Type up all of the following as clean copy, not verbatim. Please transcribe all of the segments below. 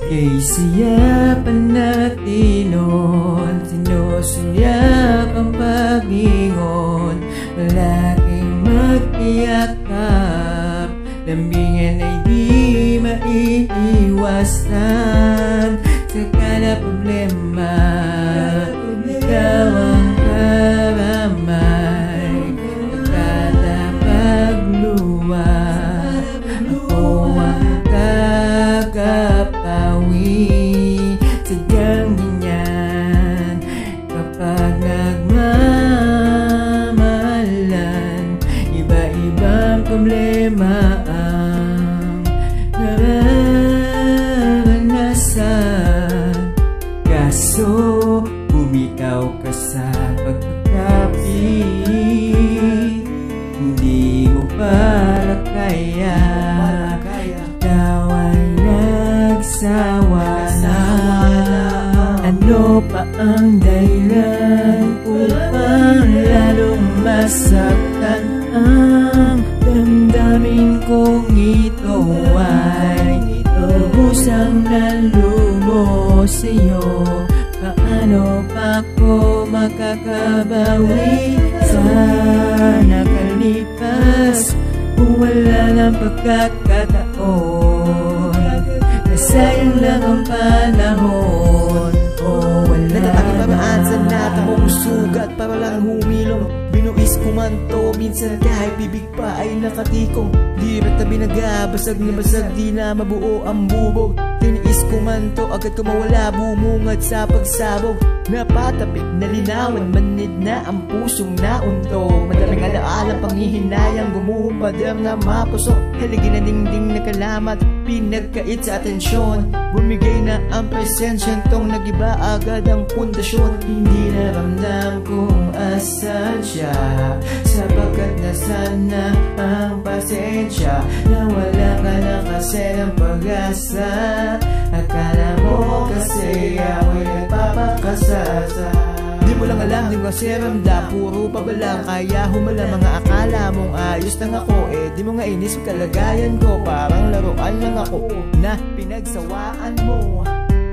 Kay siyapan natin noon, sinusulyap ang pag-ingon. Malaking magtiyakap, lambingan ay di maiiwasan. Sa kada problema, ikaw ang karamay. Kada pagluwa, ako ang kakapawi. Sadyang ganyan kapag nagmamahalan, iba-ibang problema ang nararanasan. Kaso bumitaw ka sa pagkakapit, hindi mo para kaya. Ikaw ay nagsawa na. Ano pa ang dahilan upang lalong masaktan ang damdamin kong ito? Ay lubusang nalumo sa'yo. Paano pa ko makakabawi sa nakalipas kung wala ng pagkakataon? Nasayang lang ang panahon. Natapakipamaan sa nata mong sugat para lang humilom. Binuis ko man to, minsan kahit bibig pa ay nakatikong. Di ba't na binagabasag na basag, di na mabuo ang bubog. Tiniis ko man to, agad ko mawala, bumungad sa pagsabog. Napatapik na linawan, manid na ang pusong nauntog. Madaming alaalang panghihinayang, gumuhumpader na mapusok. Haligi na dingding na kalamat, pinagkait sa atensyon. Bumigay na ang presensya, tong nagiba agad ang pundasyon. Hindi na ramdam kung asan siya, sapagkat nasan na ang pasensya. Nawala ka na kasi ng pag-asa. Akala mo kasi ako'y nagpapakasasa. Di mo lang alam, di mo kasi ramdam, puro pabalang. Kaya humala mga akala mong ayos lang ako. Di mo nga inis kalagayan ko, parang laruan lang ako na pinagsawaan mo.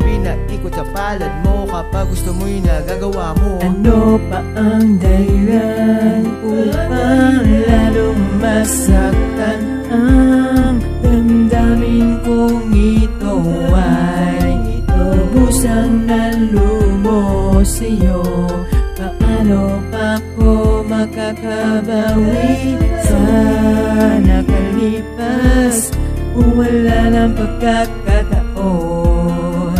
Pinaikot sa palad mo kapag gusto mo'y nagagawa mo. Ano pa ang dahilan upang lalong masaktan ang damdamin kong ito? Ay lubusang nalumo sa'yo. Paano pa ko makakabawi sa nakalipas kung wala ng pagkakataon?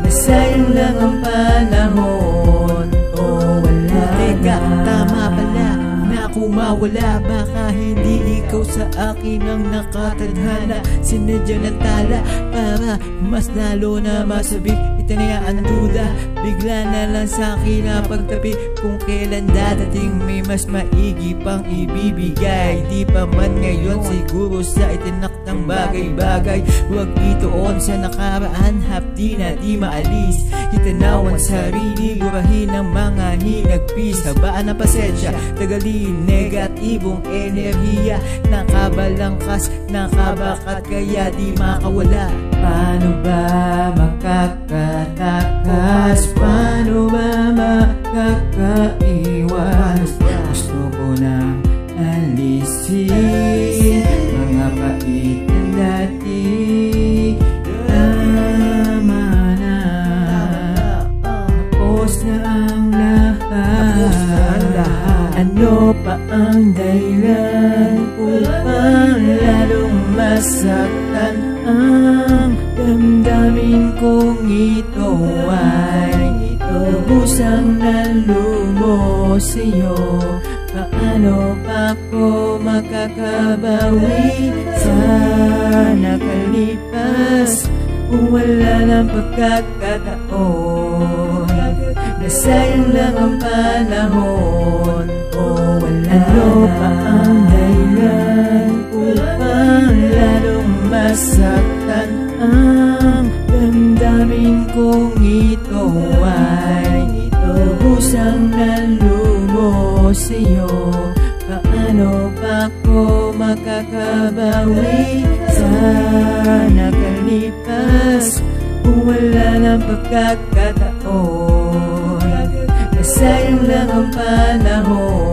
Nasayang lang ang panahon, o wala. Teka, tama pala na ako mawala. Baka hindi ikaw sa akin ang nakatadhana. Sinadya ng tala para mas lalo na masabik. Itanayaan ang duda, bigla na lang sa akin na pagtabi. Kung kailan dadating may mas maigi pang ibibigay. Di pa man ngayon siguro sa itinak ng bagay-bagay. Huwag itoon sa nakaraan, hapdi na di maalis. Itanawan sarili, burahin ang mga hinagpis. Habaan ang pasensya, tagalin negatibong enerhiya. Nakabalangkas, nakabakat kaya di makawala. Paano ba makakatakas? Paano ba makakaiwas? Gusto ko nang alisin mga pait na dati. Tama na, tapos na ang lahat. Ano pa ang dahilan upang lalong masaktan ang damdamin kong ito? Ay lubusang nalumo sa'yo. Paano pa ko makakabawi sa nakalipas kung wala ng pagkakataon? Nasayang lang ang panahon, o wala. Ano pa ang dahilan upang lalong masaktan ang damdamin kong ito? Ay lubusang nalumo sa'yo. Paano pa ko makakabawi sa nakalipas wala ng pagkakataon, nasayang lang ang panahon.